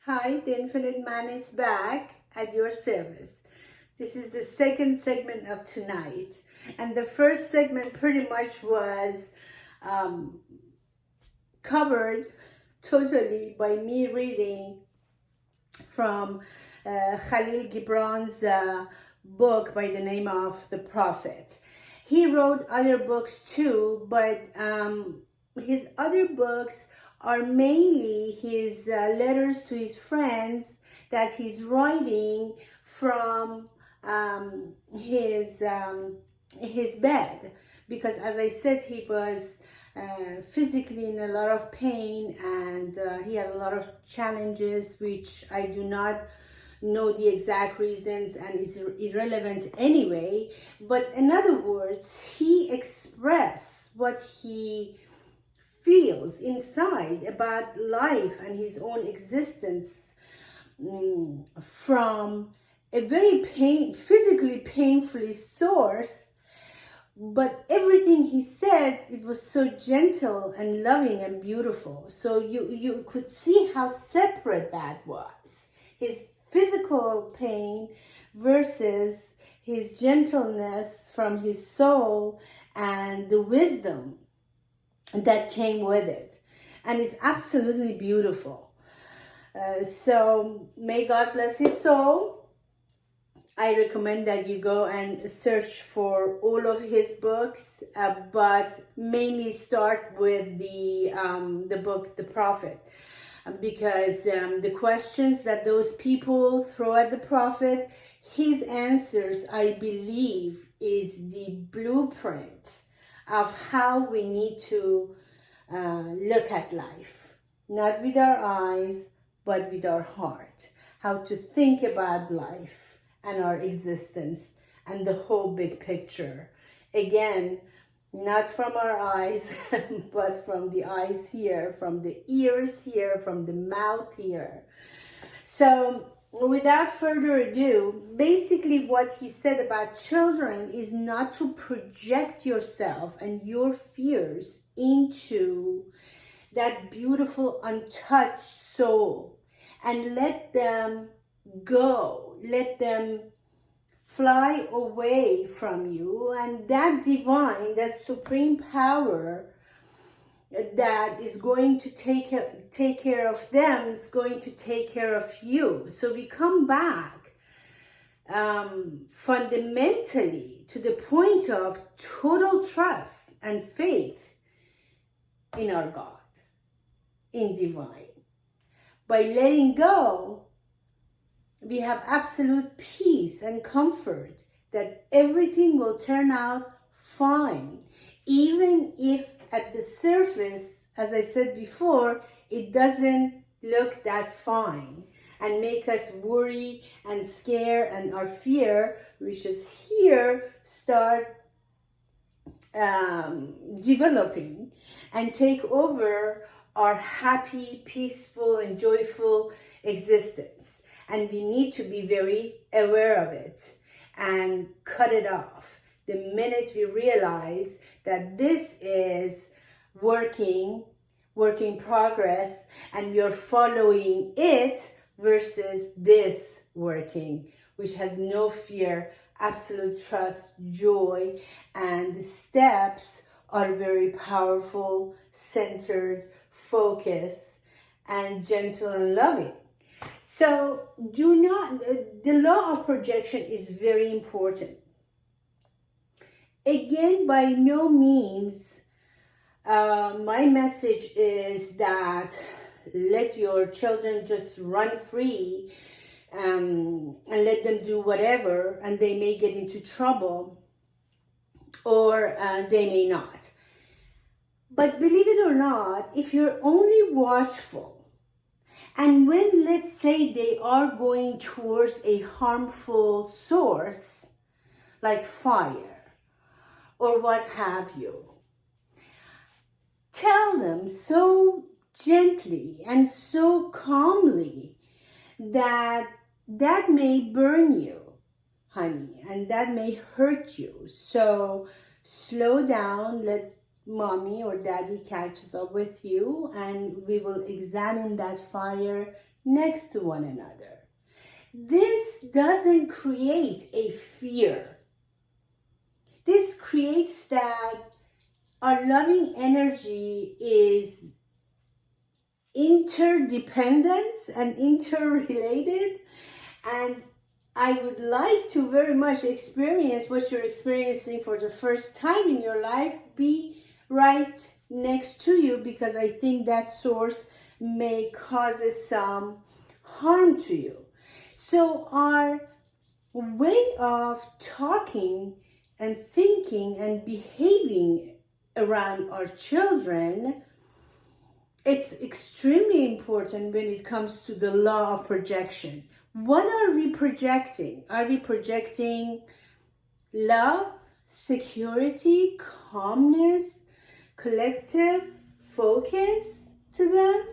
Hi, the Infinite Man is back at your service. This is the second segment of tonight. And the first segment pretty much was covered totally by me reading from Khalil Gibran's book by the name of The Prophet. He wrote other books too, but his other books are mainly his letters to his friends that he's writing from his bed, because as I said, he was physically in a lot of pain, and he had a lot of challenges which I do not know the exact reasons and is irrelevant anyway. But in other words, he expressed what he feels inside about life and his own existence from a very physically painfully source. But everything he said, it was so gentle and loving and beautiful. So you could see how separate that was. His physical pain versus his gentleness from his soul and the wisdom that came with it. And it's absolutely beautiful. So may God bless his soul. I recommend that you go and search for all of his books, but mainly start with the book, The Prophet, because the questions that those people throw at the Prophet, his answers, I believe, is the blueprint of how we need to look at life, not with our eyes, but with our heart, how to think about life and our existence and the whole big picture. Again, not from our eyes, but from the eyes here, from the ears here, from the mouth here. So without further ado, basically what he said about children is not to project yourself and your fears into that beautiful untouched soul and let them go, let them fly away from you, and that divine, that supreme power that is going to take care of them is going to take care of you. So we come back fundamentally to the point of total trust and faith in our God, in divine. By letting go, we have absolute peace and comfort that everything will turn out fine, even if at the surface, as I said before, it doesn't look that fine and make us worry and scare, and our fear, which is here, start developing and take over our happy, peaceful, and joyful existence. And we need to be very aware of it and cut it off the minute we realize that this is working progress, and we are following it versus this working, which has no fear, absolute trust, joy, and the steps are very powerful, centered, focused, and gentle and loving. So the law of projection is very important. Again, by no means, my message is that let your children just run free and let them do whatever, and they may get into trouble or they may not. But believe it or not, if you're only watchful, and when, let's say, they are going towards a harmful source, like fire or what have you, tell them so gently and so calmly that that may burn you, honey, and that may hurt you. So slow down, let mommy or daddy catches up with you, and we will examine that fire next to one another. This doesn't create a fear. This creates that our loving energy is interdependent and interrelated, and I would like to very much experience what you're experiencing for the first time in your life, be right next to you, because I think that source may cause some harm to you. So our way of talking and thinking and behaving around our children, it's extremely important when it comes to the law of projection. What are we projecting? Are we projecting love, security, calmness, collective focus to them?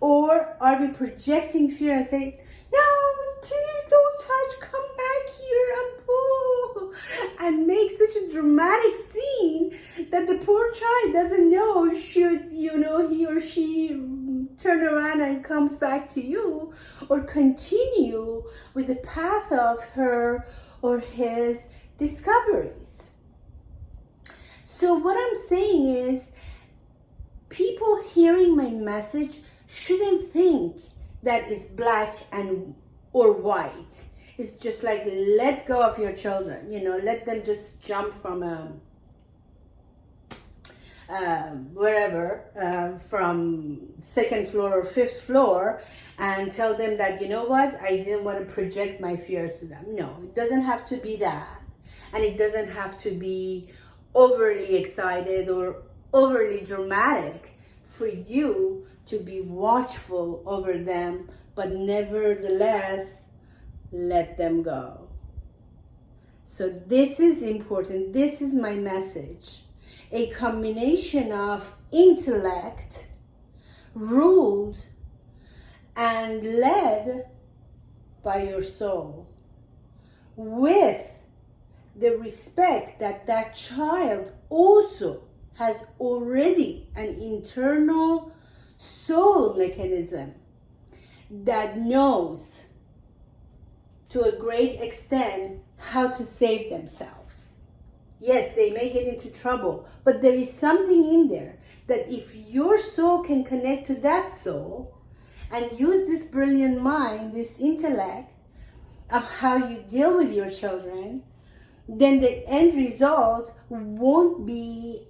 Or are we projecting fear and saying, no, please don't touch, come back here and pull, and make such a dramatic scene that the poor child doesn't know should, he or she turn around and comes back to you, or continue with the path of her or his discoveries. So what I'm saying is, people hearing my message shouldn't think that it's black and or white. It's just like, let go of your children, let them just jump from wherever, from second floor or fifth floor, and tell them that, you know what, I didn't want to project my fears to them. No, it doesn't have to be that. And it doesn't have to be overly excited or overly dramatic for you to be watchful over them, but nevertheless, let them go. So this is important. This is my message. A combination of intellect, ruled and led by your soul, with the respect that that child also has already an internal soul mechanism that knows to a great extent how to save themselves. Yes, they may get into trouble, but there is something in there that if your soul can connect to that soul and use this brilliant mind, this intellect of how you deal with your children, then the end result won't be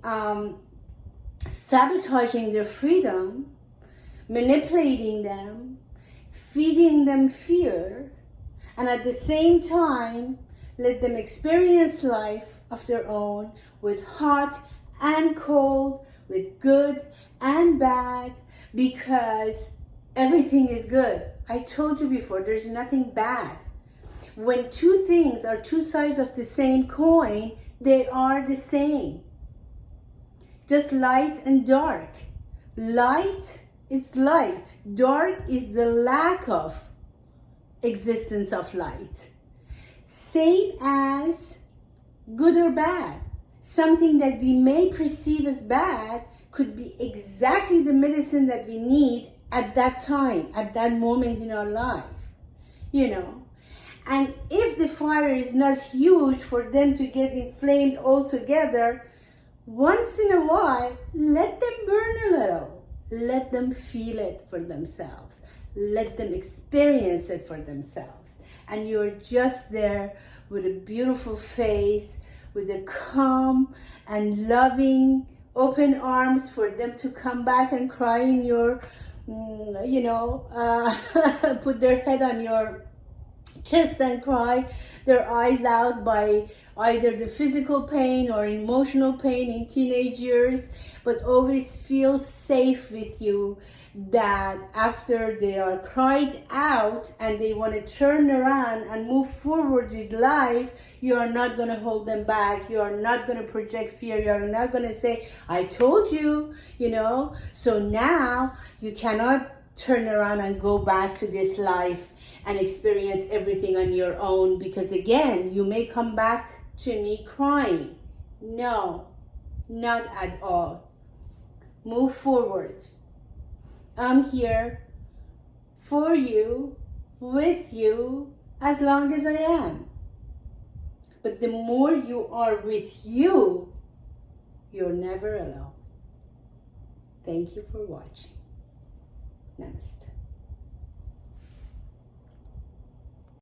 sabotaging their freedom, manipulating them, feeding them fear, and at the same time, let them experience life of their own, with hot and cold, with good and bad, because everything is good. I told you before, there's nothing bad. When two things are two sides of the same coin, they are the same. Just light and dark. Light is light. Dark is the lack of existence of light. Same as good or bad. Something that we may perceive as bad could be exactly the medicine that we need at that time, at that moment in our life, And if the fire is not huge for them to get inflamed altogether, once in a while, let them burn a little. Let them feel it for themselves. Let them experience it for themselves. And you're just there with a beautiful face, with a calm and loving, open arms for them to come back and cry in your, put their head on your chest and cry their eyes out by either the physical pain or emotional pain in teenage years, but always feel safe with you, that after they are cried out and they want to turn around and move forward with life, you are not going to hold them back. You are not going to project fear. You are not going to say, I told you, So now you cannot turn around and go back to this life and experience everything on your own, because again, you may come back to me crying. No, not at all. Move forward. I'm here for you, with you, as long as I am. But the more you are with you, you're never alone. Thank you for watching. Namaste.